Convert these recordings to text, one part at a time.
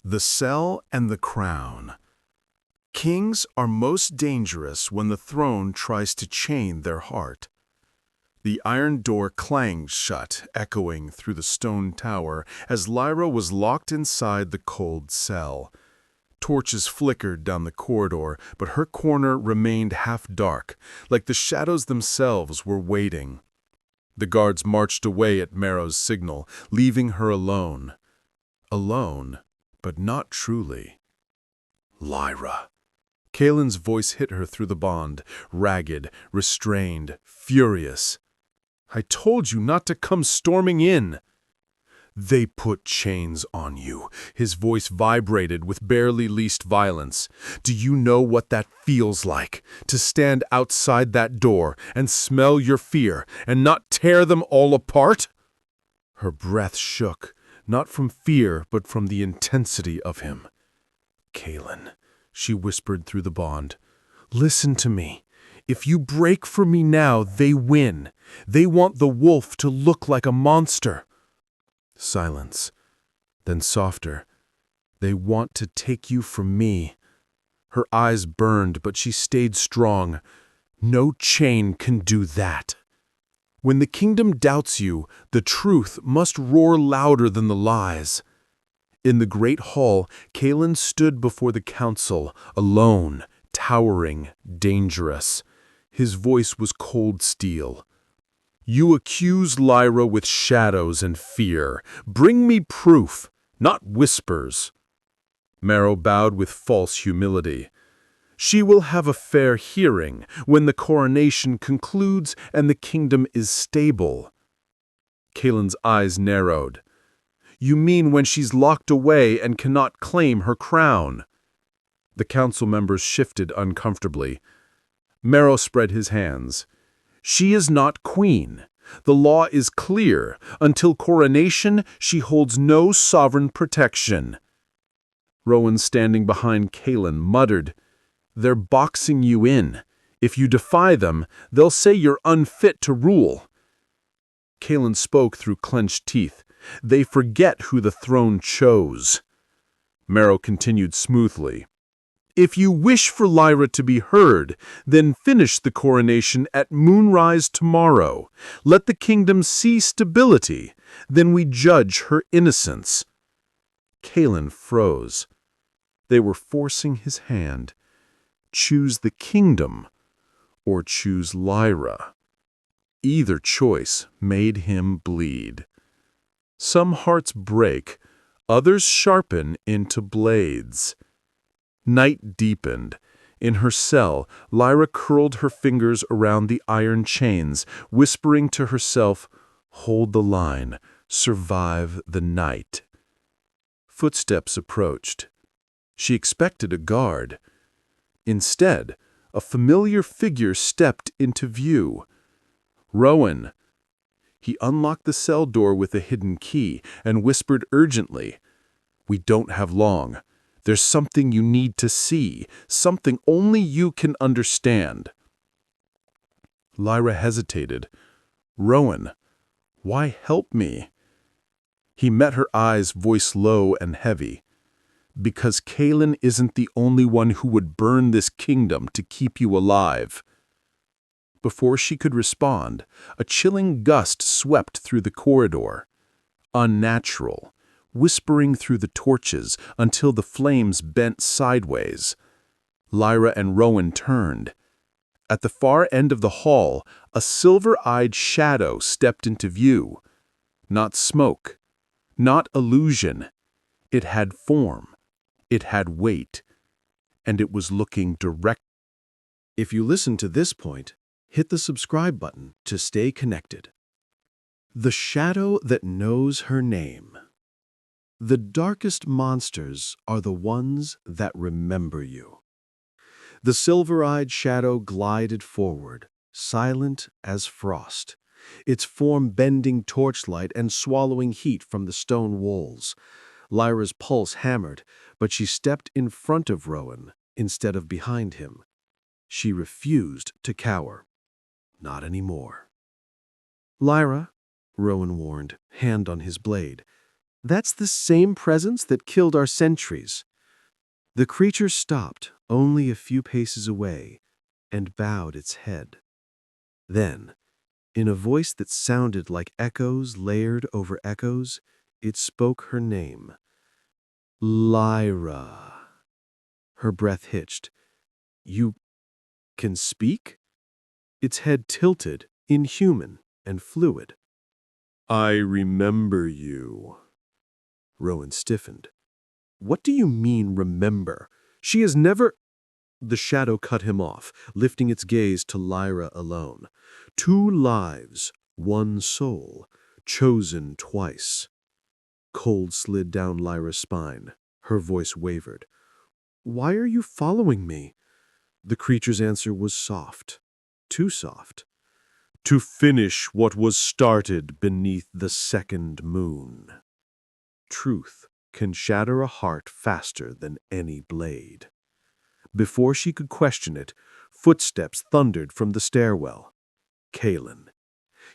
The Cell and the Crown. Kings are most dangerous when the throne tries to chain their heart. The iron door clanged shut, echoing through the stone tower as Lyra was locked inside the cold cell. Torches flickered down the corridor, but her corner remained half dark, like the shadows themselves were waiting. The guards marched away at Merrow's signal, leaving her alone. Alone, but not truly. Lyra. Kaelin's voice hit her through the bond, ragged, restrained, furious. I told you not to come storming in. They put chains on you. His voice vibrated with barely least violence. Do you know what that feels like? To stand outside that door and smell your fear and not tear them all apart? Her breath shook, not from fear but from the intensity of him. Kaelen, she whispered through the bond, listen to me. If you break for me now, they win. They want the wolf to look like a monster. Silence. Then softer. They want to take you from me. Her eyes burned, but she stayed strong. No chain can do that. When the kingdom doubts you, the truth must roar louder than the lies. In the great hall, Kaelen stood before the council, alone, towering, dangerous. His voice was cold steel. You accuse Lyra with shadows and fear. Bring me proof, not whispers. Merrow bowed with false humility. She will have a fair hearing when the coronation concludes and the kingdom is stable. Kaelin's eyes narrowed. You mean when she's locked away and cannot claim her crown? The council members shifted uncomfortably. Merrow spread his hands. She is not queen. The law is clear. Until coronation, she holds no sovereign protection. Rowan, standing behind Kaelen, muttered, They're boxing you in. If you defy them, they'll say you're unfit to rule. Kaelen spoke through clenched teeth. They forget who the throne chose. Merrow continued smoothly. If you wish for Lyra to be heard, then finish the coronation at moonrise tomorrow. Let the kingdom see stability. Then we judge her innocence. Kaelen froze. They were forcing his hand. Choose the kingdom or choose Lyra. Either choice made him bleed. Some hearts break, others sharpen into blades. Night deepened. In her cell, Lyra curled her fingers around the iron chains, whispering to herself, Hold the line, survive the night. Footsteps approached. She expected a guard. Instead, a familiar figure stepped into view. Rowan. He unlocked the cell door with a hidden key and whispered urgently, We don't have long. There's something you need to see, something only you can understand. Lyra hesitated. Rowan, why help me? He met her eyes, voice low and heavy. Because Kaelen isn't the only one who would burn this kingdom to keep you alive. Before she could respond, a chilling gust swept through the corridor. Unnatural, whispering through the torches until the flames bent sideways. Lyra and Rowan turned. At the far end of the hall, a silver-eyed shadow stepped into view. Not smoke, not illusion. It had form. It had weight. And it was looking direct. If you listen to this point, hit the subscribe button to stay connected. The shadow that knows her name. The darkest monsters are the ones that remember you. The silver-eyed shadow glided forward, silent as frost, its form bending torchlight and swallowing heat from the stone walls. Lyra's pulse hammered, but she stepped in front of Rowan instead of behind him. She refused to cower. Not anymore. Lyra, Rowan warned, hand on his blade. That's the same presence that killed our sentries." The creature stopped only a few paces away and bowed its head. Then, in a voice that sounded like echoes layered over echoes, it spoke her name. "Lyra." Her breath hitched. "You can speak?" Its head tilted, inhuman and fluid. "I remember you." Rowan stiffened. "What do you mean, remember? She has never—" The shadow cut him off, lifting its gaze to Lyra alone. "2 lives, 1 soul, chosen twice." Cold slid down Lyra's spine. Her voice wavered. "Why are you following me?" The creature's answer was soft. Too soft. "To finish what was started beneath the 2nd moon." Truth can shatter a heart faster than any blade. Before she could question it, footsteps thundered from the stairwell. Kaelen.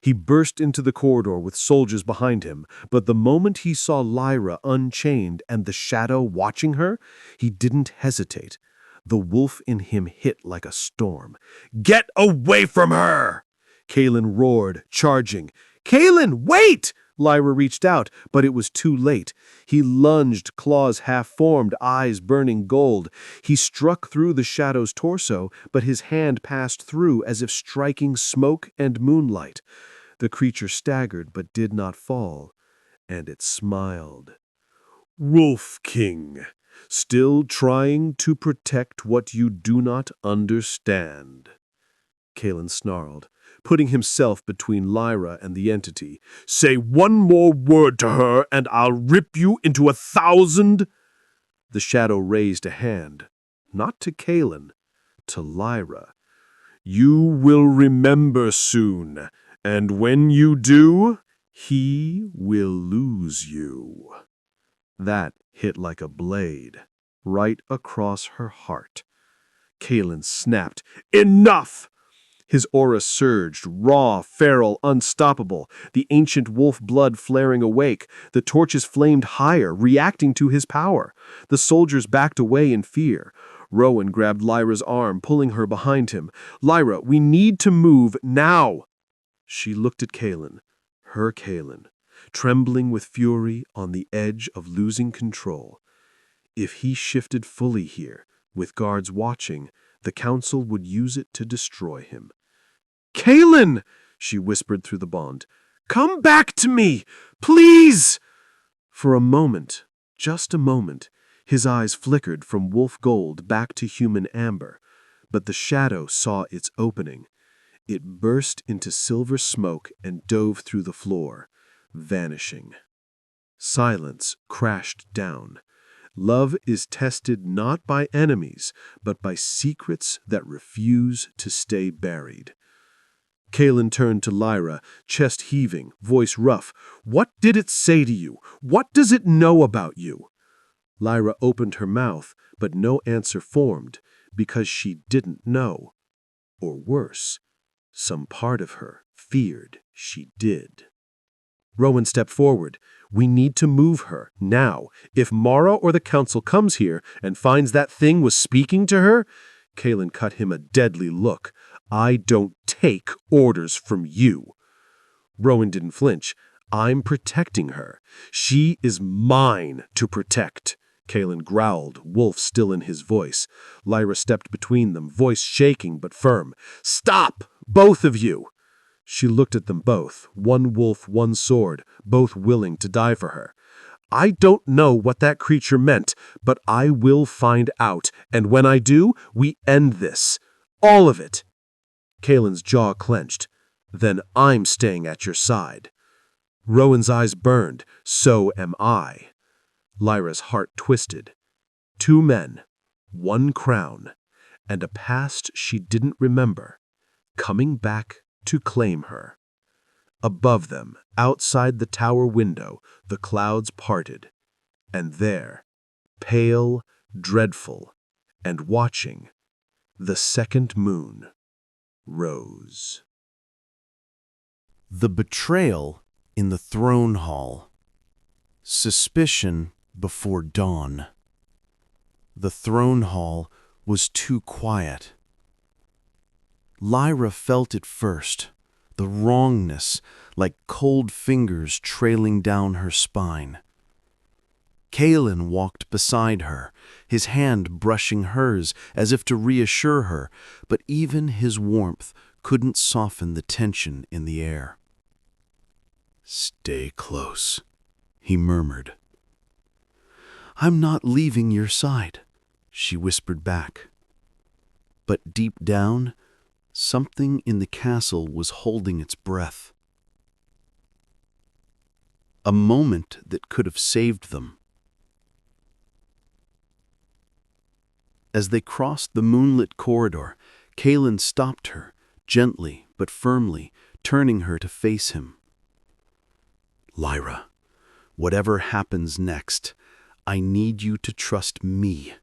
He burst into the corridor with soldiers behind him, but the moment he saw Lyra unchained and the shadow watching her, he didn't hesitate. The wolf in him hit like a storm. "Get away from her!" Kaelen roared, charging. "Kaelen, wait!" Lyra reached out, but it was too late. He lunged, claws half-formed, eyes burning gold. He struck through the shadow's torso, but his hand passed through as if striking smoke and moonlight. The creature staggered but did not fall, and it smiled. "Wolf King, still trying to protect what you do not understand." Kaelen snarled, putting himself between Lyra and the entity. "Say one more word to her, and I'll rip you into 1,000... The shadow raised a hand, not to Kaelen, to Lyra. "You will remember soon, and when you do, he will lose you." That hit like a blade, right across her heart. Kaelen snapped, "Enough!" His aura surged, raw, feral, unstoppable, the ancient wolf blood flaring awake. The torches flamed higher, reacting to his power. The soldiers backed away in fear. Rowan grabbed Lyra's arm, pulling her behind him. "Lyra, we need to move now!" She looked at Kaelen, her Kaelen, trembling with fury on the edge of losing control. If he shifted fully here, with guards watching, the council would use it to destroy him. "Kaelen!" she whispered through the bond. "Come back to me! Please!" For a moment, just a moment, his eyes flickered from wolf gold back to human amber, but the shadow saw its opening. It burst into silver smoke and dove through the floor, vanishing. Silence crashed down. Love is tested not by enemies, but by secrets that refuse to stay buried. Kaelen turned to Lyra, chest heaving, voice rough. "What did it say to you? What does it know about you?" Lyra opened her mouth, but no answer formed, because she didn't know. Or worse, some part of her feared she did. Rowan stepped forward. "We need to move her, now. If Mara or the council comes here and finds that thing was speaking to her—" Kaelen cut him a deadly look. "I don't take orders from you." Rowan didn't flinch. "I'm protecting her. She is mine to protect." Kaelen growled, wolf still in his voice. Lyra stepped between them, voice shaking but firm. "Stop, both of you!" She looked at them both, one wolf, one sword, both willing to die for her. "I don't know what that creature meant, but I will find out, and when I do, we end this. All of it." Kaelen's jaw clenched. "Then I'm staying at your side." Rowan's eyes burned. "So am I." Lyra's heart twisted. 2 men, 1 crown, and a past she didn't remember, coming back to claim her. Above them, outside the tower window, the clouds parted, and there, pale, dreadful, and watching, the 2nd moon rose. The Betrayal in the Throne Hall. Suspicion before dawn. The throne hall was too quiet. Lyra felt it first, the wrongness, like cold fingers trailing down her spine. Kaelen walked beside her, his hand brushing hers as if to reassure her, but even his warmth couldn't soften the tension in the air. "Stay close," he murmured. "I'm not leaving your side," she whispered back. But deep down, something in the castle was holding its breath. A moment that could have saved them. As they crossed the moonlit corridor, Kaelen stopped her, gently but firmly, turning her to face him. "Lyra, whatever happens next, I need you to trust me,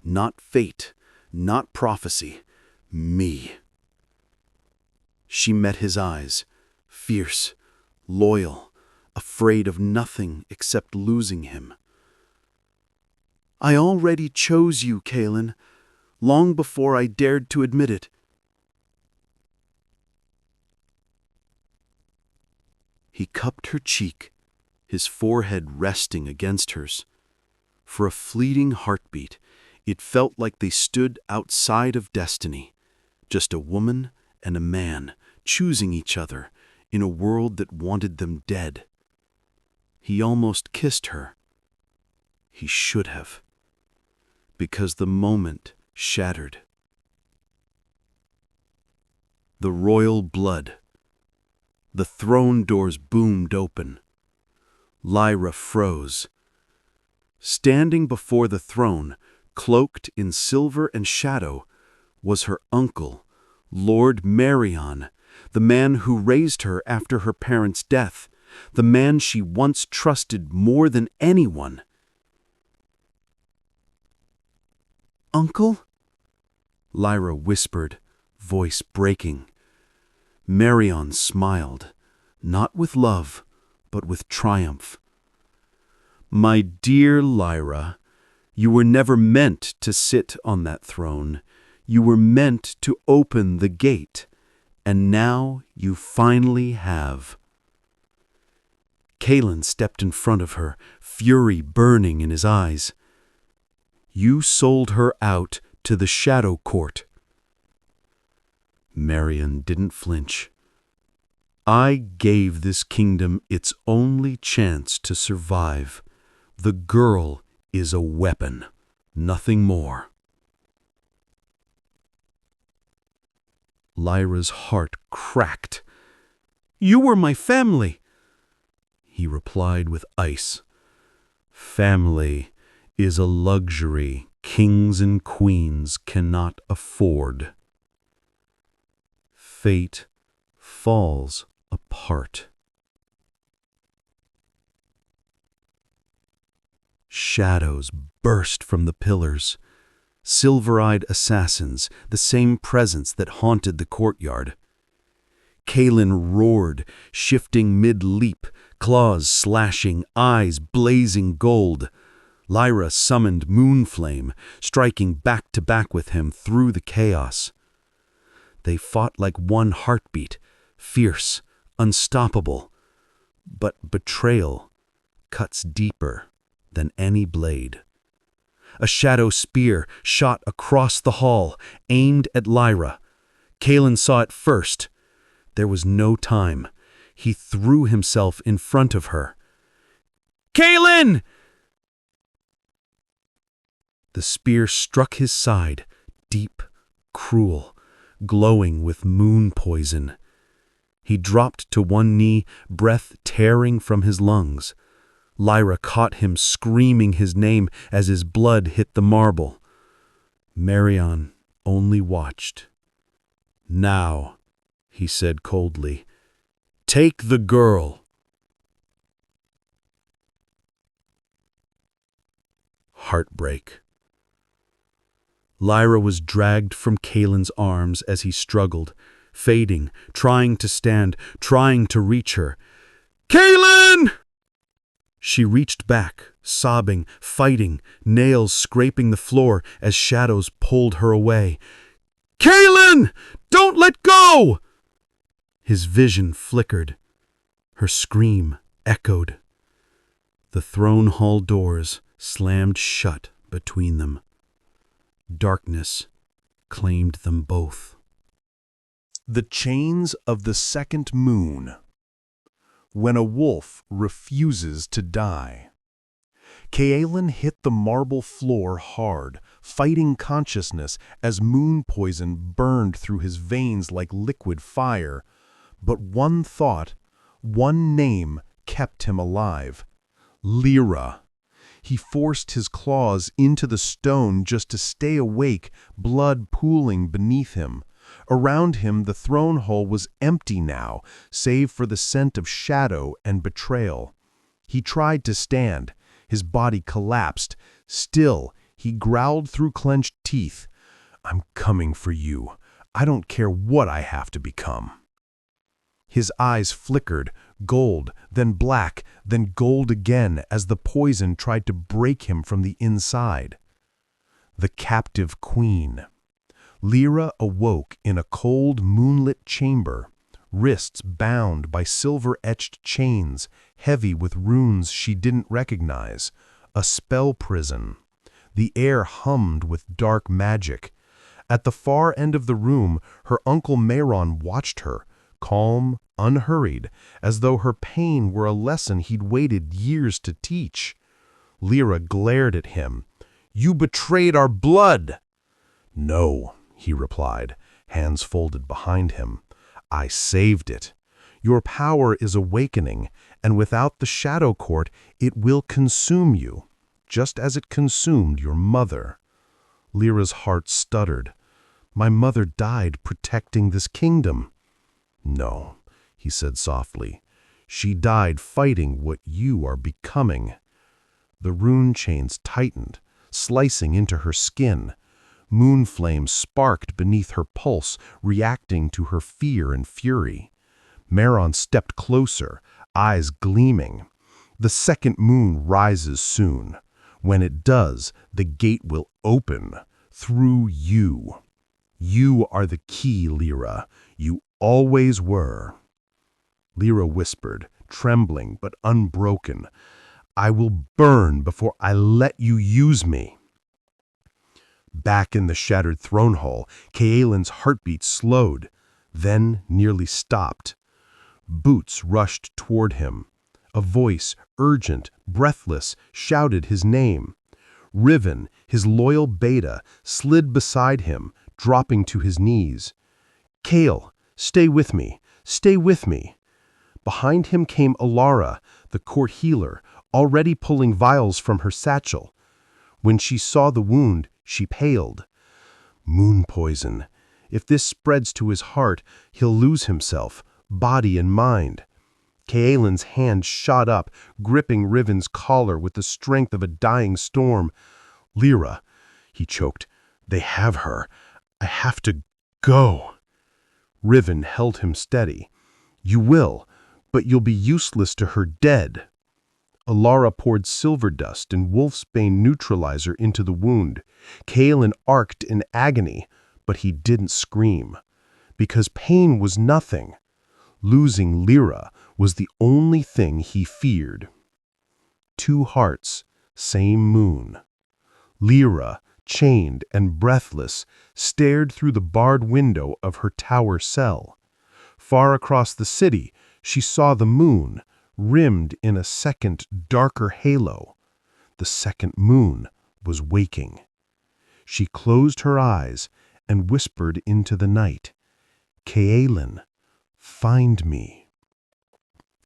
not fate, not prophecy, me." She met his eyes, fierce, loyal, afraid of nothing except losing him. "I already chose you, Kaelen, long before I dared to admit it." He cupped her cheek, his forehead resting against hers. For a fleeting heartbeat, it felt like they stood outside of destiny, just a woman and a man choosing each other in a world that wanted them dead. He almost kissed her. He should have, because the moment shattered. The royal blood. The throne doors boomed open. Lyra froze. Standing before the throne, cloaked in silver and shadow, was her uncle, Lord Marion, the man who raised her after her parents' death, the man she once trusted more than anyone. "Uncle?" Lyra whispered, voice breaking. Marion smiled, not with love, but with triumph. "My dear Lyra, you were never meant to sit on that throne. You were meant to open the gate, and now you finally have." Kaelen stepped in front of her, fury burning in his eyes. "You sold her out to the Shadow Court." Marion didn't flinch. "I gave this kingdom its only chance to survive. The girl is a weapon, nothing more." Lyra's heart cracked. "You were my family," he replied with ice. "Family is a luxury kings and queens cannot afford." Fate falls apart. Shadows burst from the pillars. Silver-eyed assassins, the same presence that haunted the courtyard. Kaelen roared, shifting mid-leap, claws slashing, eyes blazing gold. Lyra summoned Moonflame, striking back-to-back with him through the chaos. They fought like one heartbeat, fierce, unstoppable. But betrayal cuts deeper than any blade. A shadow spear shot across the hall, aimed at Lyra. Kaelen saw it first. There was no time. He threw himself in front of her. "Kaelen!" The spear struck his side, deep, cruel, glowing with moon poison. He dropped to one knee, breath tearing from his lungs. Lyra caught him screaming his name as his blood hit the marble. Marion only watched. "Now," he said coldly, "take the girl." Heartbreak. Lyra was dragged from Kaelen's arms as he struggled, fading, trying to stand, trying to reach her. "Kaelen!" She reached back, sobbing, fighting, nails scraping the floor as shadows pulled her away. "Kaelen! Don't let go!" His vision flickered. Her scream echoed. The throne hall doors slammed shut between them. Darkness claimed them both. The Chains of the Second Moon. When a wolf refuses to die. Kaelen hit the marble floor hard, fighting consciousness as moon poison burned through his veins like liquid fire. But one thought, one name kept him alive. Lyra. He forced his claws into the stone just to stay awake, blood pooling beneath him. Around him, the throne hall was empty now, save for the scent of shadow and betrayal. He tried to stand. His body collapsed. Still, he growled through clenched teeth. "I'm coming for you. I don't care what I have to become." His eyes flickered, gold, then black, then gold again as the poison tried to break him from the inside. The captive queen. Lyra awoke in a cold, moonlit chamber, wrists bound by silver-etched chains, heavy with runes she didn't recognize, a spell prison. The air hummed with dark magic. At the far end of the room, her uncle Mayron watched her, calm, unhurried, as though her pain were a lesson he'd waited years to teach. Lyra glared at him. "You betrayed our blood!" "No," he replied, hands folded behind him. "I saved it. Your power is awakening, and without the Shadow Court, it will consume you, just as it consumed your mother." Lyra's heart stuttered. "My mother died protecting this kingdom." "No," he said softly. "She died fighting what you are becoming." The rune chains tightened, slicing into her skin. Moon flames sparked beneath her pulse, reacting to her fear and fury. Mayron stepped closer, eyes gleaming. "The second moon rises soon. When it does, the gate will open through you. You are the key, Lyra. You always were." Lyra whispered, trembling but unbroken, "I will burn before I let you use me." Back in the shattered throne hall, Kaelin's heartbeat slowed, then nearly stopped. Boots rushed toward him. A voice, urgent, breathless, shouted his name. Riven, his loyal beta, slid beside him, dropping to his knees. "Kael, stay with me, stay with me." Behind him came Alara, the court healer, already pulling vials from her satchel. When she saw the wound, she paled. "Moon poison. If this spreads to his heart, he'll lose himself, body and mind." Kaelin's hand shot up, gripping Riven's collar with the strength of a dying storm. "Lyra," he choked, "they have her. I have to go." Riven held him steady. "You will, but you'll be useless to her dead." Alara poured silver dust and wolfsbane neutralizer into the wound. Kaelen arced in agony, but he didn't scream. Because pain was nothing. Losing Lyra was the only thing he feared. Two hearts, same moon. Lyra, chained and breathless, stared through the barred window of her tower cell. Far across the city, she saw the moon, rimmed in a second, darker halo. The second moon was waking. She closed her eyes and whispered into the night, "Kaelen, find me."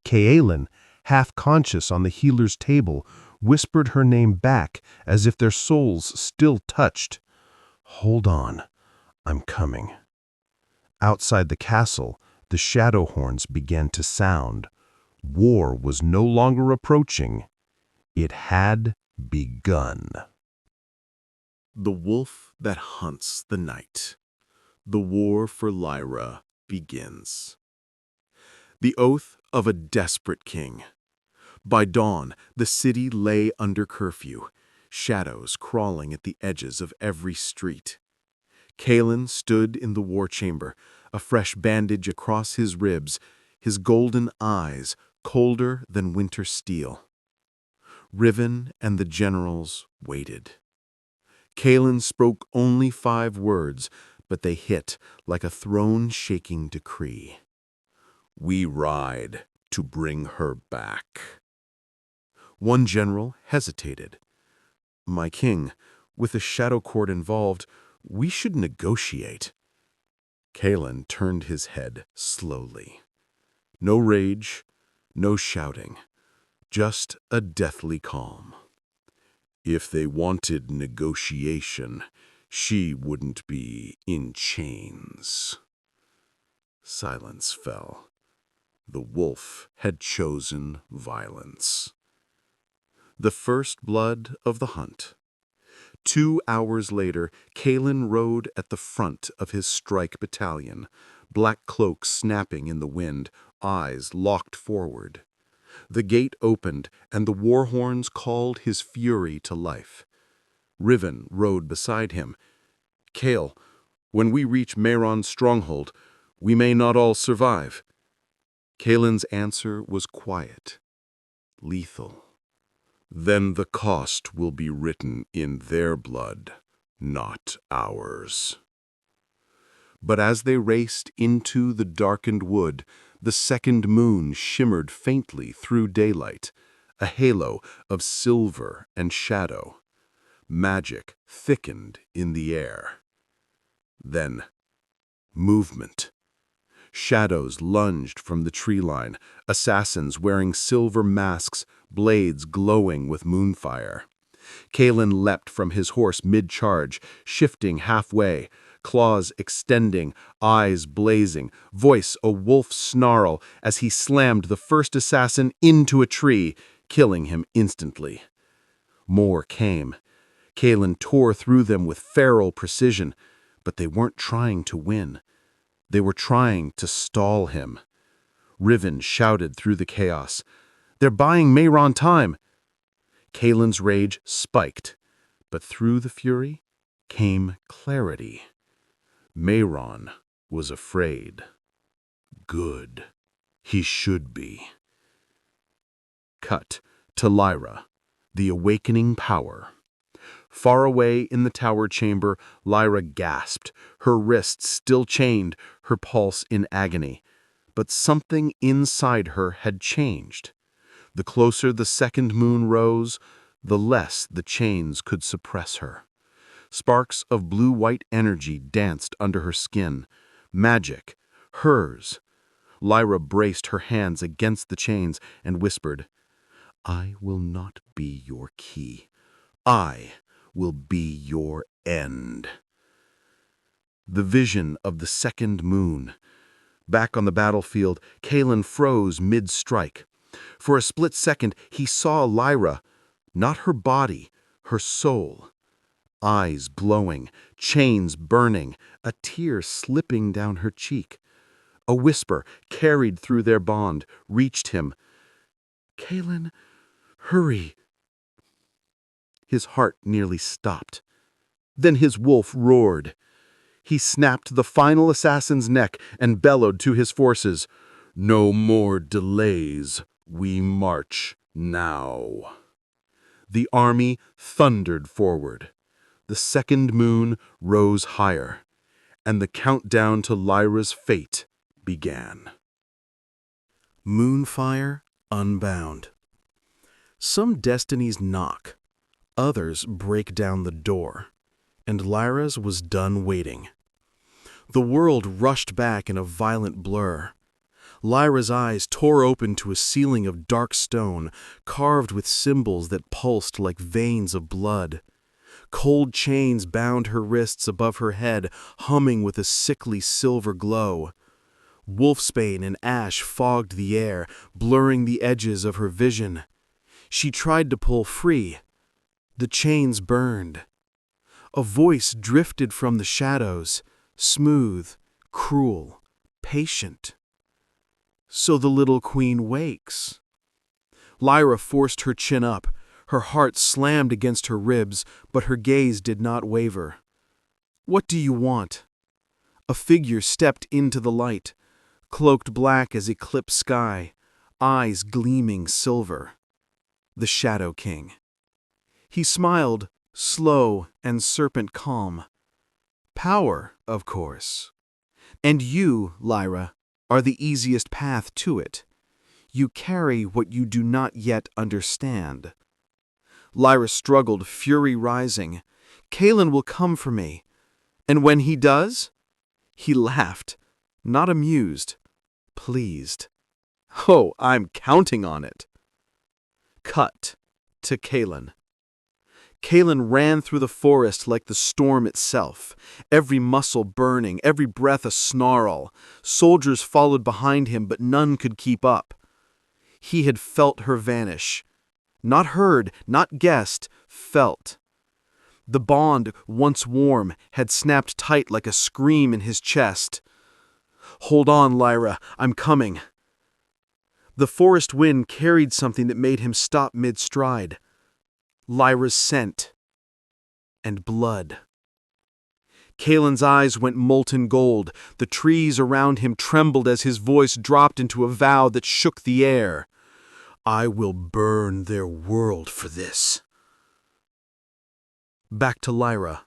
Kaelen, half conscious on the healer's table, whispered her name back as if their souls still touched. "Hold on, I'm coming." Outside the castle, the shadow horns began to sound. War was no longer approaching. It had begun. The wolf that hunts the night. The war for Lyra begins. The oath of a desperate king. By dawn, the city lay under curfew, shadows crawling at the edges of every street. Kaelen stood in the war chamber, a fresh bandage across his ribs, his golden eyes colder than winter steel. Riven and the generals waited. Kaelen spoke only 5 words, but they hit like a throne-shaking decree. "We ride to bring her back." One general hesitated. "My king, with the shadow court involved, we should negotiate." Kaelen turned his head slowly. No rage, no shouting, just a deathly calm. "If they wanted negotiation, she wouldn't be in chains." Silence fell. The wolf had chosen violence. The first blood of the hunt. 2 hours later, Kaelen rode at the front of his strike battalion, black cloak snapping in the wind, eyes locked forward. The gate opened, and the war horns called his fury to life. Riven rode beside him. "Kael, when we reach Mehron's stronghold, we may not all survive." Kaelen's answer was quiet, lethal. "Then the cost will be written in their blood, not ours." But as they raced into the darkened wood, the second moon shimmered faintly through daylight, a halo of silver and shadow. Magic thickened in the air. Then, movement. Shadows lunged from the tree line, assassins wearing silver masks, blades glowing with moonfire. Kaelen leapt from his horse mid-charge, shifting halfway, claws extending, eyes blazing, voice a wolf snarl as he slammed the first assassin into a tree, killing him instantly. More came. Kaelen tore through them with feral precision, but they weren't trying to win. They were trying to stall him. Riven shouted through the chaos, "They're buying Mehron time!" Kaelen's rage spiked, but through the fury came clarity. Mehron was afraid. Good. He should be. Cut to Lyra, the awakening power. Far away in the tower chamber, Lyra gasped, her wrists still chained, her pulse in agony. But something inside her had changed. The closer the second moon rose, the less the chains could suppress her. Sparks of blue-white energy danced under her skin. Magic. Hers. Lyra braced her hands against the chains and whispered, "I will not be your key. I will be your end." The vision of the second moon. Back on the battlefield, Kaelen froze mid-strike. For a split second, he saw Lyra, not her body, her soul. Eyes glowing, chains burning, a tear slipping down her cheek. A whisper, carried through their bond, reached him. "Kaelen, hurry." His heart nearly stopped. Then his wolf roared. He snapped the final assassin's neck and bellowed to his forces, "No more delays. We march now." The army thundered forward. The second moon rose higher, and the countdown to Lyra's fate began. Moonfire unbound. Some destinies knock, others break down the door, and Lyra's was done waiting. The world rushed back in a violent blur. Lyra's eyes tore open to a ceiling of dark stone, carved with symbols that pulsed like veins of blood. Cold chains bound her wrists above her head, humming with a sickly silver glow. Wolfsbane and ash fogged the air, blurring the edges of her vision. She tried to pull free. The chains burned. A voice drifted from the shadows, smooth, cruel, patient. "So the little queen wakes." Lyra forced her chin up. Her heart slammed against her ribs, but her gaze did not waver. "What do you want?" A figure stepped into the light, cloaked black as eclipsed sky, eyes gleaming silver. The Shadow King. He smiled, slow and serpent calm. "Power, of course. And you, Lyra, are the easiest path to it. You carry what you do not yet understand." Lyra struggled, fury rising. "Kaelen will come for me. And when he does?" He laughed, not amused, pleased. "Oh, I'm counting on it." Cut to Kaelen. Kaelen ran through the forest like the storm itself, every muscle burning, every breath a snarl. Soldiers followed behind him, but none could keep up. He had felt her vanish. Not heard, not guessed, felt. The bond, once warm, had snapped tight like a scream in his chest. "Hold on, Lyra, I'm coming." The forest wind carried something that made him stop mid-stride. Lyra's scent. And blood. Kaelen's eyes went molten gold. The trees around him trembled as his voice dropped into a vow that shook the air. "I will burn their world for this." Back to Lyra,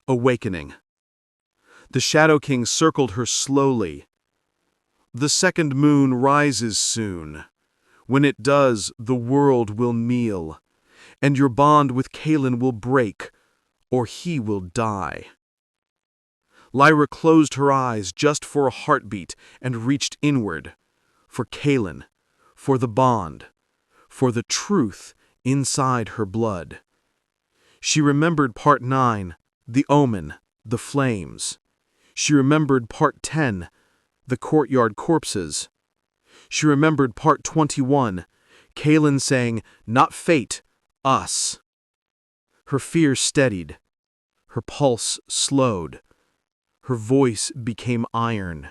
awakening. The Shadow King circled her slowly. "The second moon rises soon. When it does, the world will kneel, and your bond with Kaelen will break, or he will die." Lyra closed her eyes just for a heartbeat and reached inward. For Kaelen, for the bond, for the truth inside her blood. She remembered Part 9, the omen, the flames. She remembered Part 10, the courtyard corpses. She remembered Part 21, Kaelen saying, "Not fate, us." Her fear steadied. Her pulse slowed. Her voice became iron.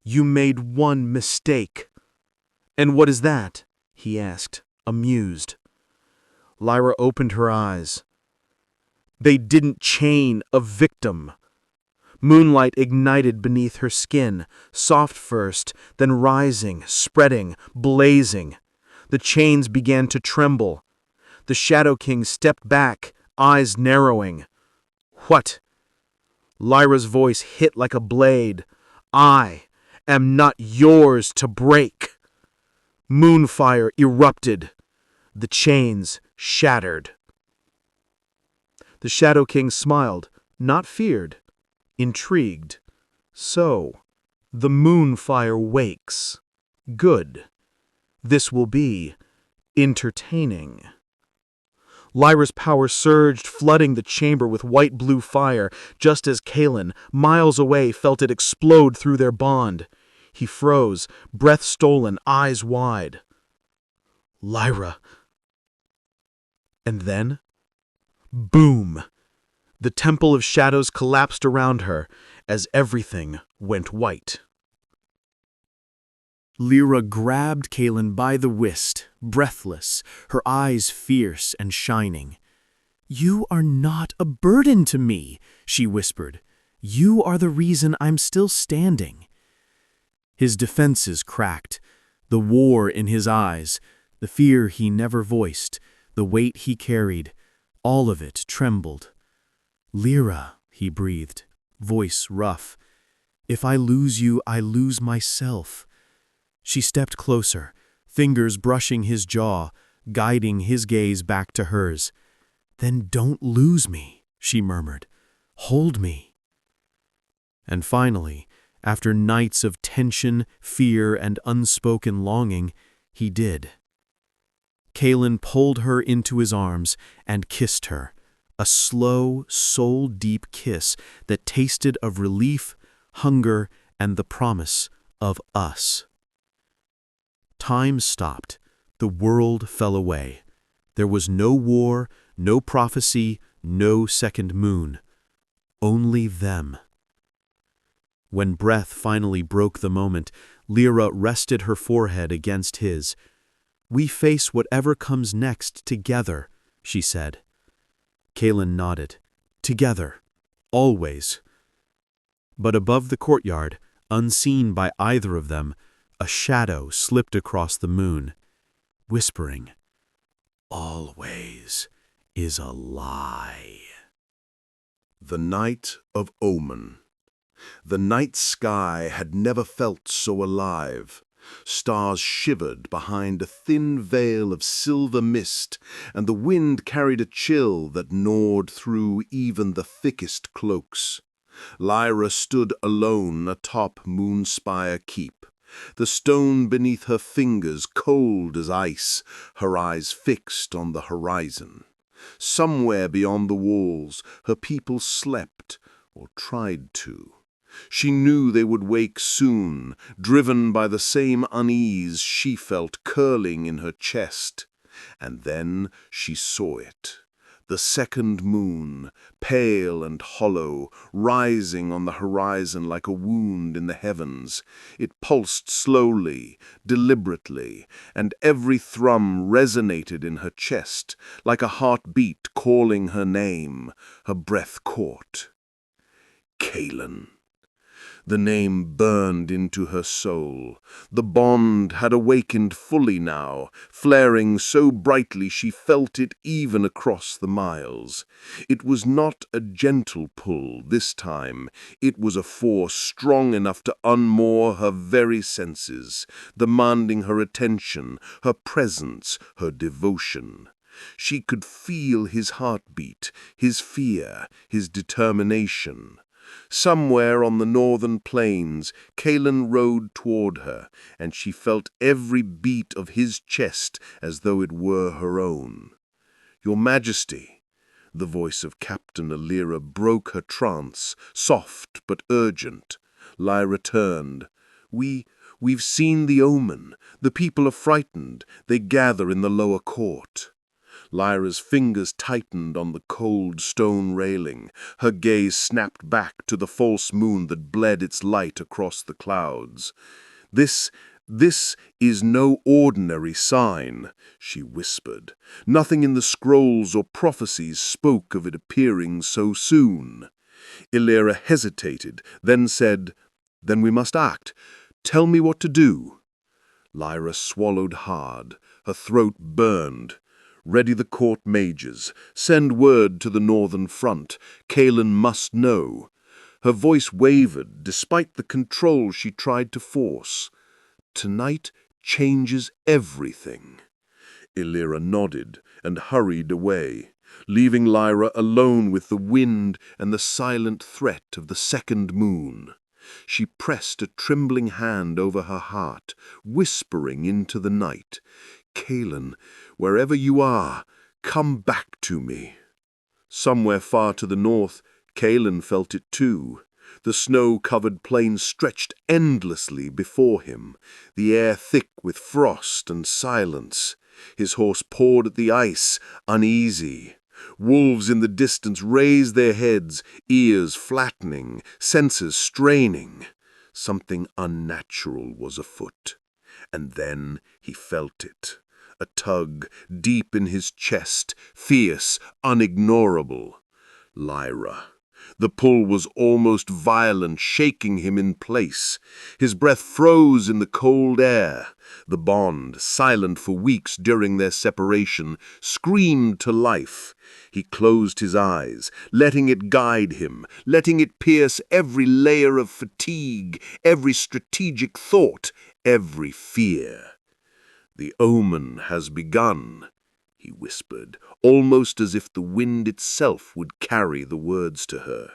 "You made one mistake." "And what is that?" he asked, amused. Lyra opened her eyes. "They didn't chain a victim." Moonlight ignited beneath her skin, soft first, then rising, spreading, blazing. The chains began to tremble. The Shadow King stepped back, eyes narrowing. "What?" Lyra's voice hit like a blade. "I am not yours to break." Moonfire erupted. The chains shattered. The Shadow King smiled, not feared, intrigued. "So, the moonfire wakes. Good. This will be entertaining." Lyra's power surged, flooding the chamber with white-blue fire, just as Kaelen, miles away, felt it explode through their bond. He froze, breath stolen, eyes wide. "Lyra." And then, boom! The Temple of Shadows collapsed around her as everything went white. Lyra grabbed Kaelen by the wrist, breathless, her eyes fierce and shining. "You are not a burden to me," she whispered. "You are the reason I'm still standing." His defenses cracked, the war in his eyes, the fear he never voiced, the weight he carried, all of it trembled. "Lyra," he breathed, voice rough. "If I lose you, I lose myself." She stepped closer, fingers brushing his jaw, guiding his gaze back to hers. "Then don't lose me," she murmured. "Hold me." And finally, after nights of tension, fear, and unspoken longing, he did. Kaelen pulled her into his arms and kissed her, a slow, soul-deep kiss that tasted of relief, hunger, and the promise of us. Time stopped. The world fell away. There was no war, no prophecy, no second moon. Only them. When breath finally broke the moment, Lyra rested her forehead against his. "We face whatever comes next together," she said. Kaelen nodded. "Together. Always." But above the courtyard, unseen by either of them, a shadow slipped across the moon, whispering, "Always is a lie." The night of omen. The night sky had never felt so alive. Stars shivered behind a thin veil of silver mist, and the wind carried a chill that gnawed through even the thickest cloaks. Lyra stood alone atop Moonspire Keep, the stone beneath her fingers cold as ice, her eyes fixed on the horizon. Somewhere beyond the walls, her people slept, or tried to. She knew they would wake soon, driven by the same unease she felt curling in her chest. And then she saw it. The second moon, pale and hollow, rising on the horizon like a wound in the heavens. It pulsed slowly, deliberately, and every thrum resonated in her chest, like a heartbeat calling her name. Her breath caught. Kaelen. The name burned into her soul. The bond had awakened fully now, flaring so brightly she felt it even across the miles. It was not a gentle pull this time. It was a force strong enough to unmoor her very senses, demanding her attention, her presence, her devotion. She could feel his heartbeat, his fear, his determination. Somewhere on the northern plains, Kaelen rode toward her, and she felt every beat of his chest as though it were her own. "Your Majesty," the voice of Captain Lyra broke her trance, soft but urgent. Lyra turned. We've seen the omen. The people are frightened. They gather in the lower court." Lyra's fingers tightened on the cold stone railing. Her gaze snapped back to the false moon that bled its light across the clouds. This is no ordinary sign," she whispered. "Nothing in the scrolls or prophecies spoke of it appearing so soon." Lyra hesitated, then said, "Then we must act. Tell me what to do." Lyra swallowed hard. Her throat burned. "Ready the court mages. Send word to the northern front. Kaelen must know." Her voice wavered, despite the control she tried to force. "Tonight changes everything." Lyra nodded and hurried away, leaving Lyra alone with the wind and the silent threat of the second moon. She pressed a trembling hand over her heart, whispering into the night, "Kaelen, wherever you are, come back to me." Somewhere far to the north, Kaelen felt it too. The snow-covered plain stretched endlessly before him, the air thick with frost and silence. His horse pawed at the ice, uneasy. Wolves in the distance raised their heads, ears flattening, senses straining. Something unnatural was afoot. And then he felt it. A tug deep in his chest, fierce, unignorable. Lyra. The pull was almost violent, shaking him in place. His breath froze in the cold air. The bond, silent for weeks during their separation, screamed to life. He closed his eyes, letting it guide him, letting it pierce every layer of fatigue, every strategic thought, every fear. "The omen has begun," he whispered, almost as if the wind itself would carry the words to her.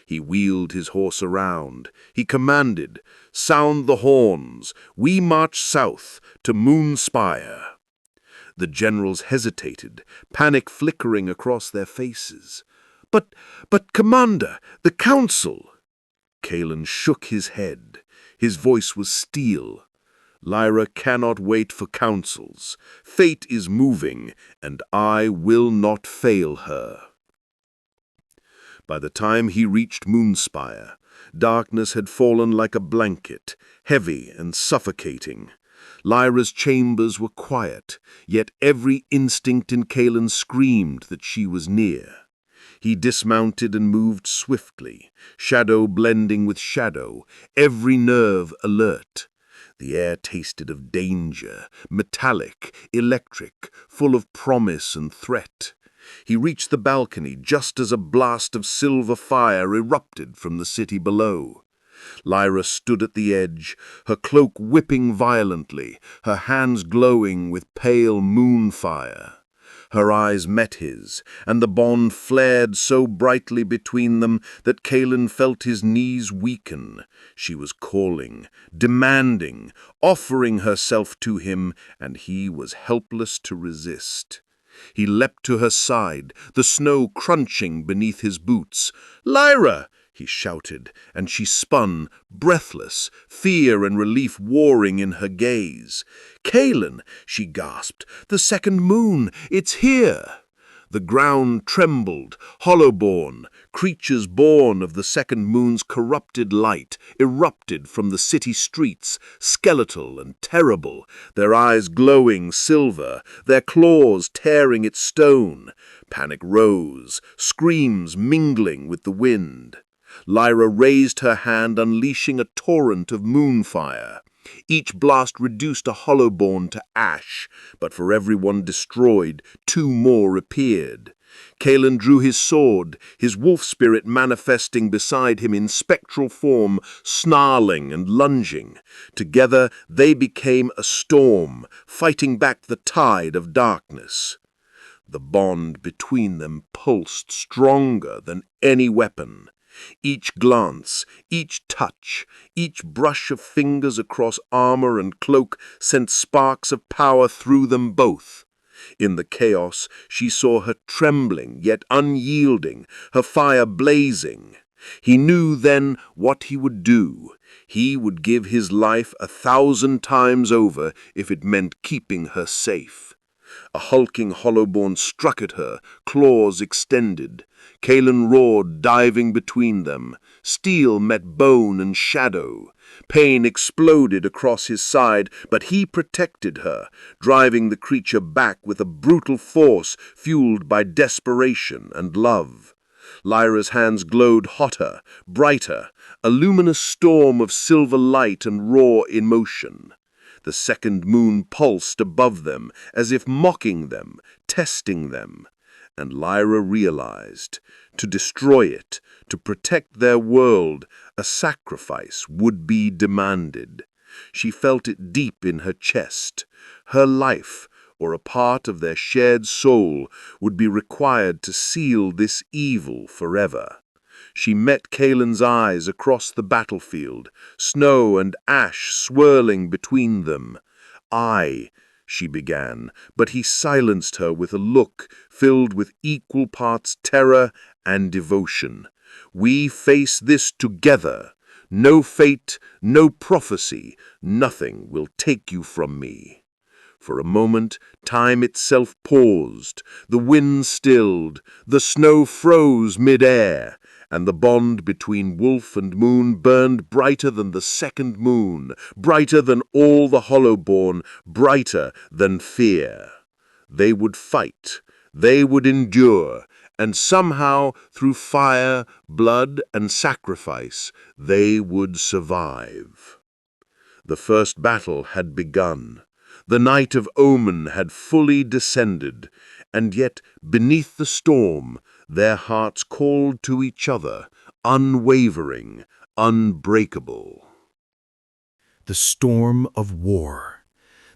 He wheeled his horse around. He commanded, "Sound the horns. We march south to Moonspire." The generals hesitated, panic flickering across their faces. But, Commander, the council!" Kaelen shook his head. His voice was steel. "Lyra cannot wait for councils. Fate is moving, and I will not fail her." By the time he reached Moonspire, darkness had fallen like a blanket, heavy and suffocating. Lyra's chambers were quiet, yet every instinct in Kaelen screamed that she was near. He dismounted and moved swiftly, shadow blending with shadow, every nerve alert. The air tasted of danger, metallic, electric, full of promise and threat. He reached the balcony just as a blast of silver fire erupted from the city below. Lyra stood at the edge, her cloak whipping violently, her hands glowing with pale moonfire. Her eyes met his, and the bond flared so brightly between them that Kaelen felt his knees weaken. She was calling, demanding, offering herself to him, and he was helpless to resist. He leapt to her side, the snow crunching beneath his boots. "Lyra!" he shouted, and she spun, breathless, fear and relief warring in her gaze. "Kaelen!" she gasped. "The second moon! It's here!" The ground trembled, hollow-born. Creatures born of the second moon's corrupted light erupted from the city streets, skeletal and terrible, their eyes glowing silver, their claws tearing at stone. Panic rose, screams mingling with the wind. Lyra raised her hand, unleashing a torrent of moonfire. Each blast reduced a hollowborn to ash, but for every one destroyed, 2 more appeared. Kaelen drew his sword, his wolf spirit manifesting beside him in spectral form, snarling and lunging. Together they became a storm, fighting back the tide of darkness. The bond between them pulsed stronger than any weapon. Each glance, each touch, each brush of fingers across armor and cloak sent sparks of power through them both. In the chaos, she saw her trembling yet unyielding, her fire blazing. He knew then what he would do. He would give his life 1,000 times over if it meant keeping her safe. A hulking hollowborn struck at her, claws extended. Kaelen roared, diving between them. Steel met bone and shadow. Pain exploded across his side, but he protected her, driving the creature back with a brutal force fueled by desperation and love. Lyra's hands glowed hotter, brighter, a luminous storm of silver light and raw emotion. The second moon pulsed above them, as if mocking them, testing them. And Lyra realized, to destroy it, to protect their world, a sacrifice would be demanded. She felt it deep in her chest. Her life, or a part of their shared soul, would be required to seal this evil forever. She met Kaelen's eyes across the battlefield, snow and ash swirling between them. She began, but he silenced her with a look filled with equal parts terror and devotion. "We face this together. No fate, no prophecy, nothing will take you from me." For a moment, time itself paused, the wind stilled, the snow froze mid-air, and the bond between wolf and moon burned brighter than the second moon, brighter than all the hollowborn, brighter than fear. They would fight, they would endure, and somehow, through fire, blood, and sacrifice, they would survive. The first battle had begun. The night of omen had fully descended, and yet, beneath the storm, their hearts called to each other, unwavering, unbreakable. The storm of war.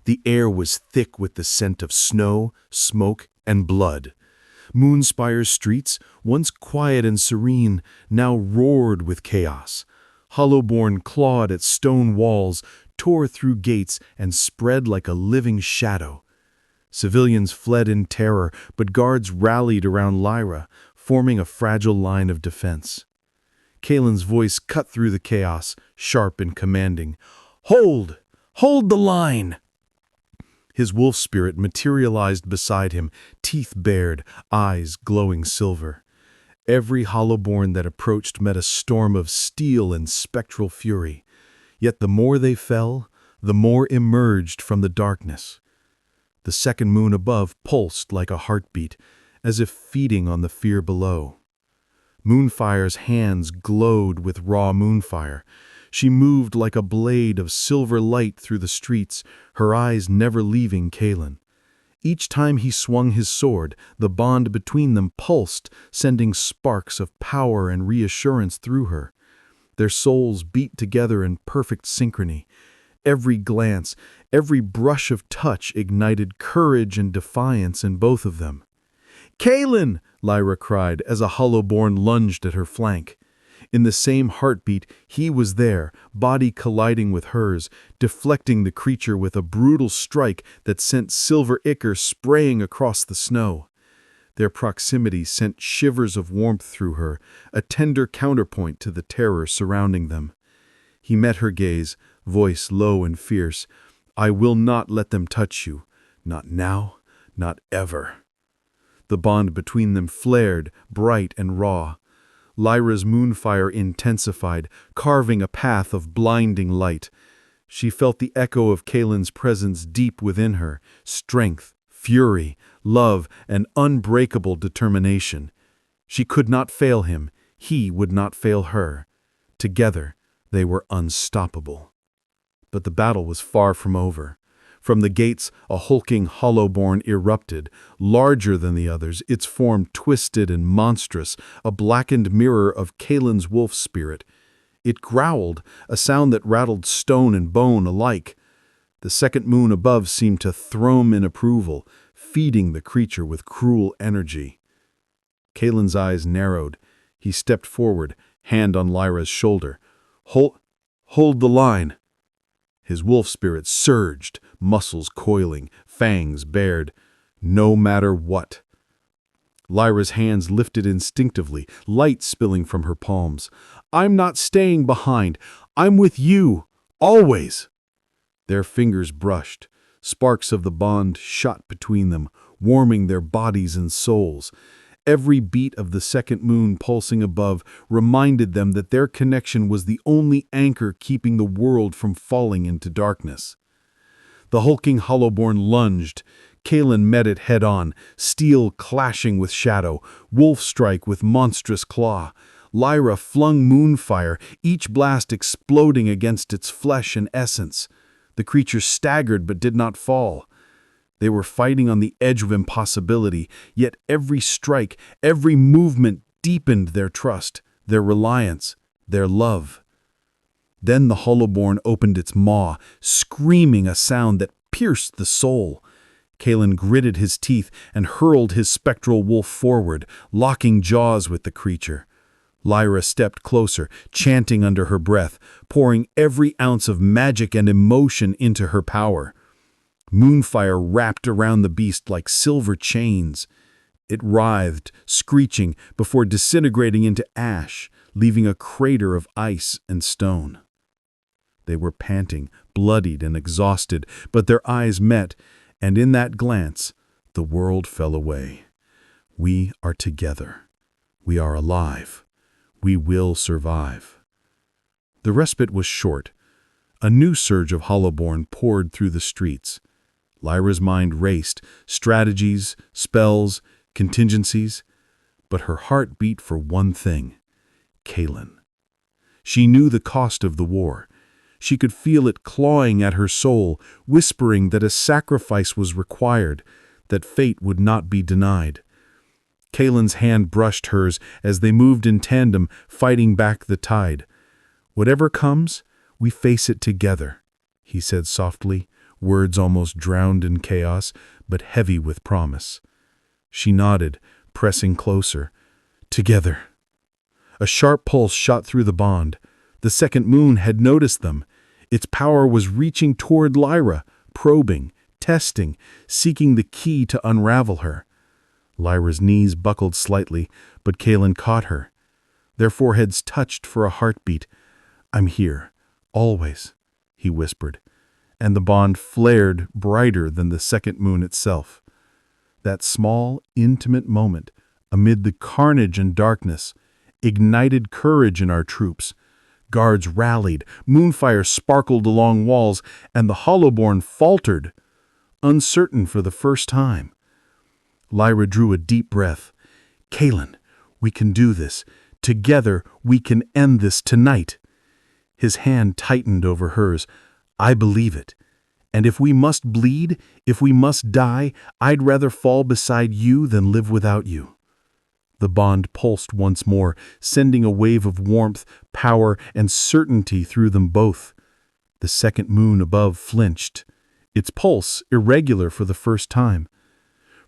The air was thick with the scent of snow, smoke, and blood. Moonspire's streets, once quiet and serene, now roared with chaos. Hollowborn clawed at stone walls, tore through gates, and spread like a living shadow. Civilians fled in terror, but guards rallied around Lyra, forming a fragile line of defense. Kaelen's voice cut through the chaos, sharp and commanding. "Hold! Hold the line!" His wolf spirit materialized beside him, teeth bared, eyes glowing silver. Every hollowborn that approached met a storm of steel and spectral fury. Yet the more they fell, the more emerged from the darkness. The second moon above pulsed like a heartbeat, as if feeding on the fear below. Moonfire's hands glowed with raw moonfire. She moved like a blade of silver light through the streets, her eyes never leaving Kaelen. Each time he swung his sword, the bond between them pulsed, sending sparks of power and reassurance through her. Their souls beat together in perfect synchrony. Every glance, every brush of touch ignited courage and defiance in both of them. "Kaelen!" Lyra cried as a Hollowborn lunged at her flank. In the same heartbeat, he was there, body colliding with hers, deflecting the creature with a brutal strike that sent silver ichor spraying across the snow. Their proximity sent shivers of warmth through her, a tender counterpoint to the terror surrounding them. He met her gaze, voice low and fierce. "I will not let them touch you. Not now, not ever." The bond between them flared, bright and raw. Lyra's moonfire intensified, carving a path of blinding light. She felt the echo of Kaelen's presence deep within her, strength, fury, love, and unbreakable determination. She could not fail him, he would not fail her. Together, they were unstoppable. But the battle was far from over. From the gates, a hulking Hollowborn erupted, larger than the others, its form twisted and monstrous, a blackened mirror of Kaelen's wolf spirit. It growled, a sound that rattled stone and bone alike. The second moon above seemed to thrum in approval, feeding the creature with cruel energy. Kaelen's eyes narrowed. He stepped forward, hand on Lyra's shoulder. Hold the line." His wolf spirit surged, muscles coiling, fangs bared. No matter what. Lyra's hands lifted instinctively, light spilling from her palms. "I'm not staying behind. I'm with you. Always." Their fingers brushed. Sparks of the bond shot between them, warming their bodies and souls. Every beat of the second moon pulsing above reminded them that their connection was the only anchor keeping the world from falling into darkness. The hulking Hollowborn lunged. Kaelen met it head-on, steel clashing with shadow, wolf strike with monstrous claw. Lyra flung moonfire, each blast exploding against its flesh and essence. The creature staggered but did not fall. They were fighting on the edge of impossibility, yet every strike, every movement deepened their trust, their reliance, their love. Then the Hollowborn opened its maw, screaming a sound that pierced the soul. Kaelen gritted his teeth and hurled his spectral wolf forward, locking jaws with the creature. Lyra stepped closer, chanting under her breath, pouring every ounce of magic and emotion into her power. Moonfire wrapped around the beast like silver chains. It writhed, screeching, before disintegrating into ash, leaving a crater of ice and stone. They were panting, bloodied and exhausted, but their eyes met, and in that glance, the world fell away. We are together. We are alive. We will survive. The respite was short. A new surge of Hollowborn poured through the streets. Lyra's mind raced, strategies, spells, contingencies, but her heart beat for one thing: Kaelen. She knew the cost of the war. She could feel it clawing at her soul, whispering that a sacrifice was required, that fate would not be denied. Kaelen's hand brushed hers as they moved in tandem, fighting back the tide. "Whatever comes, we face it together," he said softly, words almost drowned in chaos, but heavy with promise. She nodded, pressing closer. "Together." A sharp pulse shot through the bond. The second moon had noticed them. Its power was reaching toward Lyra, probing, testing, seeking the key to unravel her. Lyra's knees buckled slightly, but Kaelen caught her. Their foreheads touched for a heartbeat. "I'm here, always," he whispered, and the bond flared brighter than the second moon itself. That small, intimate moment, amid the carnage and darkness, ignited courage in our troops, Guards rallied, moonfire sparkled along walls, and the Hollowborn faltered, uncertain for the first time. Lyra drew a deep breath. "Kaelen, we can do this. Together we can end this tonight." His hand tightened over hers. "I believe it. And if we must bleed, if we must die, I'd rather fall beside you than live without you." The bond pulsed once more, sending a wave of warmth, power, and certainty through them both. The second moon above flinched, its pulse irregular for the first time.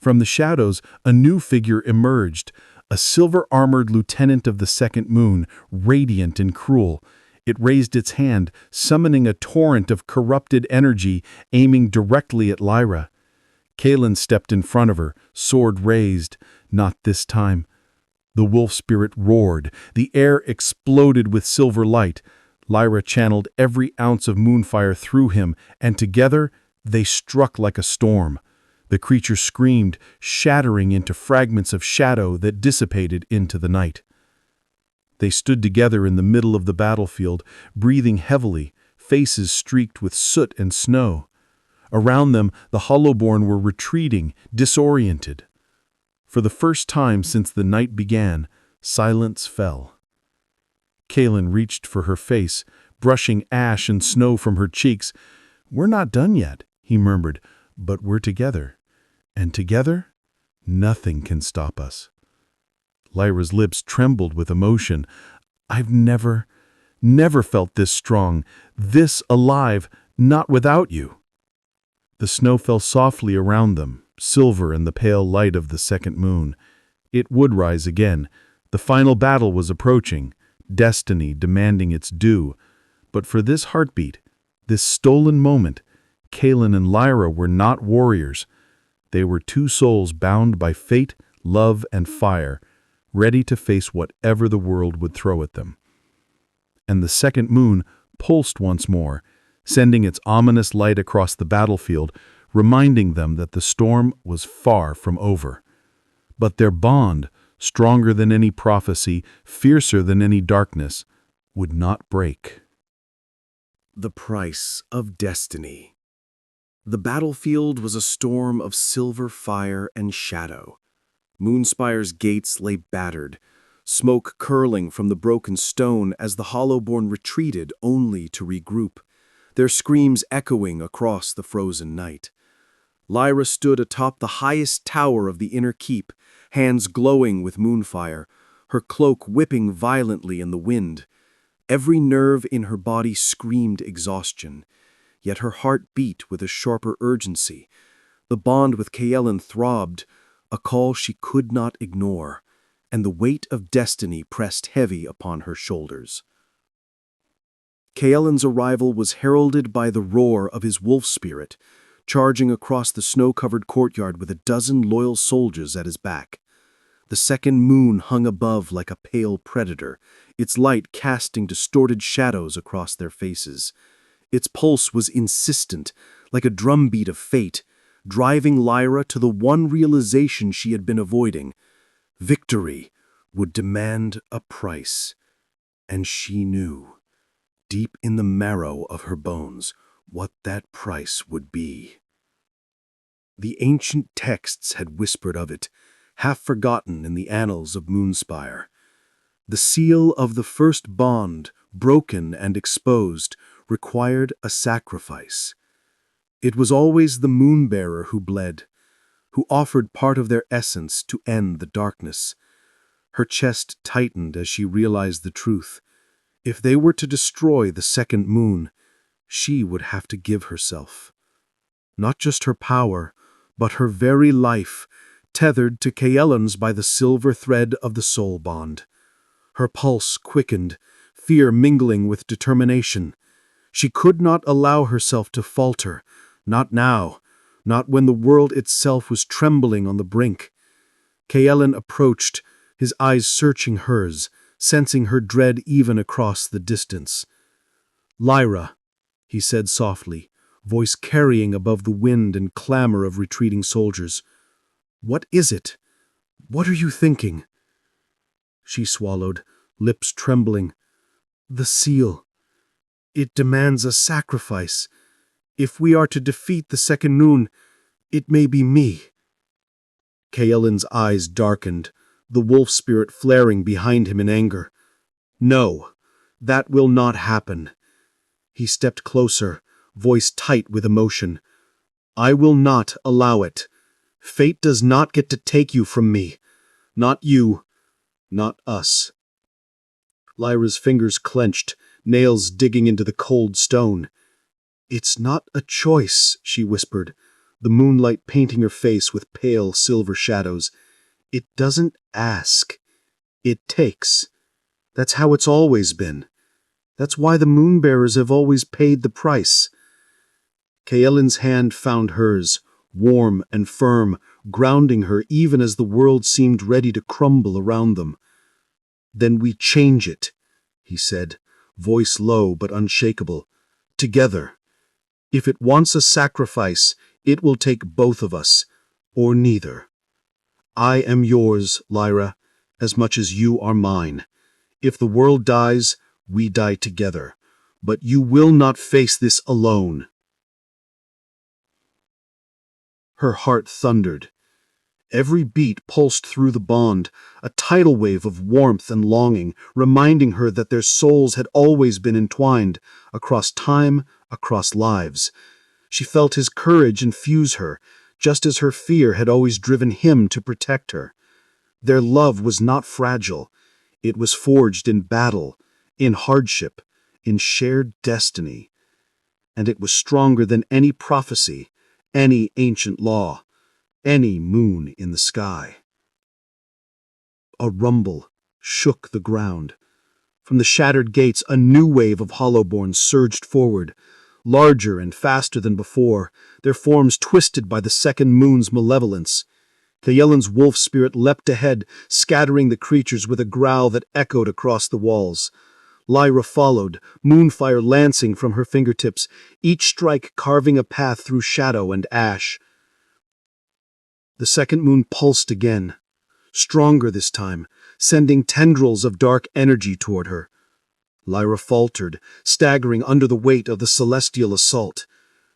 From the shadows, a new figure emerged, a silver-armored lieutenant of the second moon, radiant and cruel. It raised its hand, summoning a torrent of corrupted energy, aiming directly at Lyra. Kaelen stepped in front of her, sword raised. Not this time. The wolf spirit roared. The air exploded with silver light. Lyra channeled every ounce of moonfire through him, and together they struck like a storm. The creature screamed, shattering into fragments of shadow that dissipated into the night. They stood together in the middle of the battlefield, breathing heavily, faces streaked with soot and snow. Around them, the Hollowborn were retreating, disoriented. For the first time since the night began, silence fell. Kaelen reached for her face, brushing ash and snow from her cheeks. "We're not done yet," he murmured, "but we're together. And together, nothing can stop us." Lyra's lips trembled with emotion. "I've never felt this strong, this alive, not without you." The snow fell softly around them, silver in the pale light of the second moon. It would rise again. The final battle was approaching, destiny demanding its due. But for this heartbeat, this stolen moment, Kaelen and Lyra were not warriors. They were two souls bound by fate, love, and fire, ready to face whatever the world would throw at them. And the second moon pulsed once more, sending its ominous light across the battlefield, reminding them that the storm was far from over. But their bond, stronger than any prophecy, fiercer than any darkness, would not break. The price of destiny. The battlefield was a storm of silver fire and shadow. Moonspire's gates lay battered, smoke curling from the broken stone as the Hollowborn retreated only to regroup, their screams echoing across the frozen night. Lyra stood atop the highest tower of the inner keep, hands glowing with moonfire, her cloak whipping violently in the wind. Every nerve in her body screamed exhaustion, yet her heart beat with a sharper urgency. The bond with Kaelen throbbed, a call she could not ignore, and the weight of destiny pressed heavy upon her shoulders. Kaelen's arrival was heralded by the roar of his wolf spirit, charging across the snow-covered courtyard with a dozen loyal soldiers at his back. The second moon hung above like a pale predator, its light casting distorted shadows across their faces. Its pulse was insistent, like a drumbeat of fate, driving Lyra to the one realization she had been avoiding. Victory would demand a price, and she knew, deep in the marrow of her bones, what that price would be. The ancient texts had whispered of it, half forgotten in the annals of Moonspire. The seal of the first bond, broken and exposed, required a sacrifice. It was always the Moonbearer who bled, who offered part of their essence to end the darkness. Her chest tightened as she realized the truth. If they were to destroy the second moon, she would have to give herself. Not just her power, but her very life, tethered to Kaelen's by the silver thread of the soul bond. Her pulse quickened, fear mingling with determination. She could not allow herself to falter, not now, not when the world itself was trembling on the brink. Kaelen approached, his eyes searching hers, sensing her dread even across the distance. "Lyra," he said softly, voice carrying above the wind and clamor of retreating soldiers. "What is it? What are you thinking?" She swallowed, lips trembling. The seal. It demands a sacrifice. If we are to defeat the second moon, it may be me." Kaelin's eyes darkened, the wolf spirit flaring behind him in anger. "No, that will not happen." He stepped closer, voice tight with emotion. "I will not allow it. Fate does not get to take you from me. Not you, not us." Lyra's fingers clenched, nails digging into the cold stone. "It's not a choice," she whispered, the moonlight painting her face with pale silver shadows. "It doesn't ask. It takes. That's how it's always been. That's why the Moonbearers have always paid the price." Kaelin's hand found hers, warm and firm, grounding her even as the world seemed ready to crumble around them. "Then we change it," he said, voice low but unshakable. "Together. If it wants a sacrifice, it will take both of us, or neither. I am yours, Lyra, as much as you are mine. If the world dies, we die together. But you will not face this alone." Her heart thundered. Every beat pulsed through the bond, a tidal wave of warmth and longing, reminding her that their souls had always been entwined, across time, across lives. She felt his courage infuse her, just as her fear had always driven him to protect her. Their love was not fragile. It was forged in battle, in hardship, in shared destiny. And it was stronger than any prophecy, any ancient law, any moon in the sky. A rumble shook the ground. From the shattered gates, a new wave of Hollowborns surged forward, larger and faster than before, their forms twisted by the second moon's malevolence. Kaelin's wolf spirit leapt ahead, scattering the creatures with a growl that echoed across the walls. Lyra followed, moonfire lancing from her fingertips, each strike carving a path through shadow and ash. The second moon pulsed again, stronger this time, sending tendrils of dark energy toward her. Lyra faltered, staggering under the weight of the celestial assault.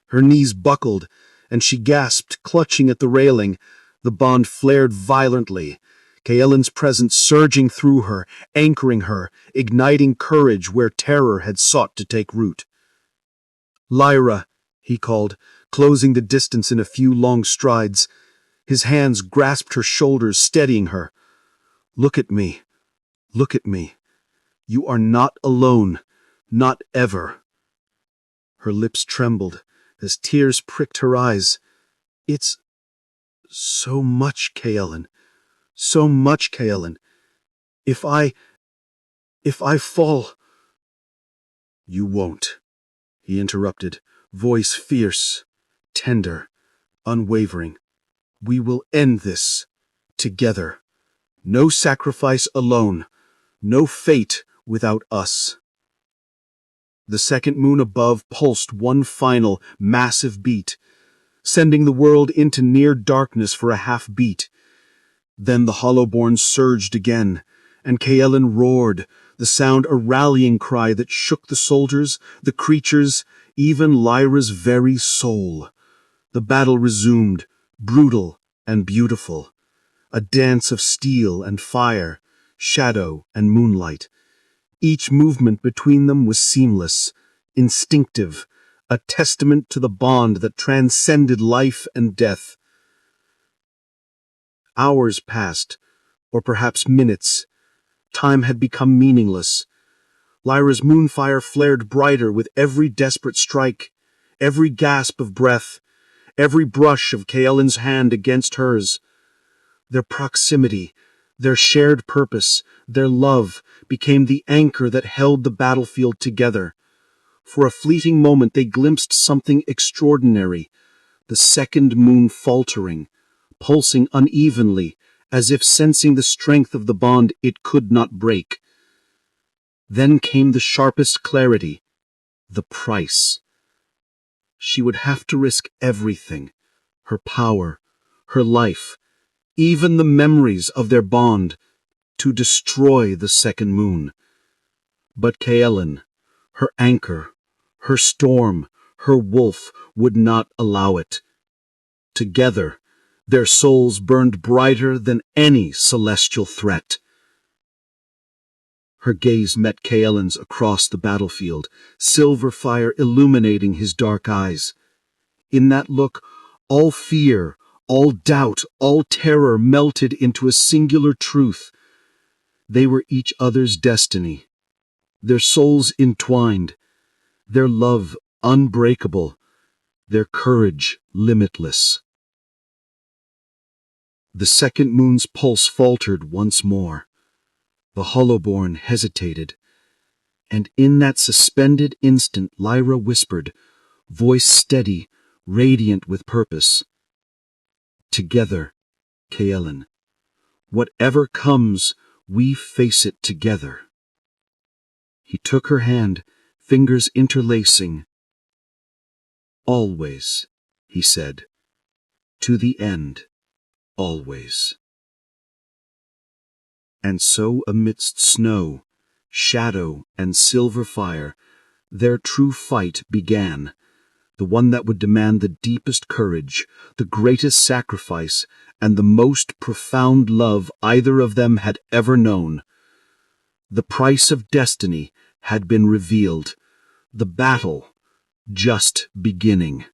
Her knees buckled, and she gasped, clutching at the railing. The bond flared violently, Kaelin's presence surging through her, anchoring her, igniting courage where terror had sought to take root. "Lyra," he called, closing the distance in a few long strides. His hands grasped her shoulders, steadying her. "Look at me. Look at me. You are not alone. Not ever." Her lips trembled as tears pricked her eyes. "It's so much, Kaelen. So much, Kaelen. If I fall—" "You won't," he interrupted, voice fierce, tender, unwavering. "We will end this, together. No sacrifice alone, no fate without us." The second moon above pulsed one final, massive beat, sending the world into near darkness for a half-beat. Then the Hollowborns surged again, and Kaelen roared, the sound a rallying cry that shook the soldiers, the creatures, even Lyra's very soul. The battle resumed, brutal and beautiful, a dance of steel and fire, shadow and moonlight. Each movement between them was seamless, instinctive, a testament to the bond that transcended life and death. Hours passed, or perhaps minutes. Time had become meaningless. Lyra's moonfire flared brighter with every desperate strike, every gasp of breath, every brush of Kaelin's hand against hers. Their proximity, their shared purpose, their love became the anchor that held the battlefield together. For a fleeting moment they glimpsed something extraordinary, the second moon faltering, pulsing unevenly, as if sensing the strength of the bond it could not break. Then came the sharpest clarity, the price. She would have to risk everything, her power, her life, even the memories of their bond, to destroy the second moon. But Kaelen, her anchor, her storm, her wolf, would not allow it. Together, their souls burned brighter than any celestial threat. Her gaze met Kaelen's across the battlefield, silver fire illuminating his dark eyes. In that look, all fear, all doubt, all terror melted into a singular truth. They were each other's destiny, their souls entwined, their love unbreakable, their courage limitless. The second moon's pulse faltered once more. The Hollowborn hesitated, and in that suspended instant Lyra whispered, voice steady, radiant with purpose. Together, Kaelen. Whatever comes, we face it together. He took her hand, fingers interlacing. Always, he said. To the end, always. And so amidst snow, shadow, and silver fire, their true fight began, the one that would demand the deepest courage, the greatest sacrifice, and the most profound love either of them had ever known. The price of destiny had been revealed, the battle just beginning.